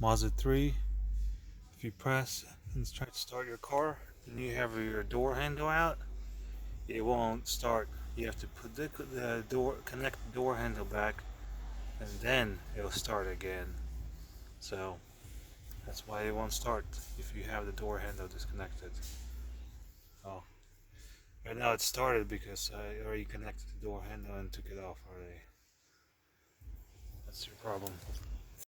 Mazda 3. If you press and try to start your car and you have your door handle out, it won't start. You have to put the door, connect the door handle back, and then it'll start again. So that's why it won't start if you have the door handle disconnected. Oh, right now it started because I already connected the door handle and took it off already. That's your problem.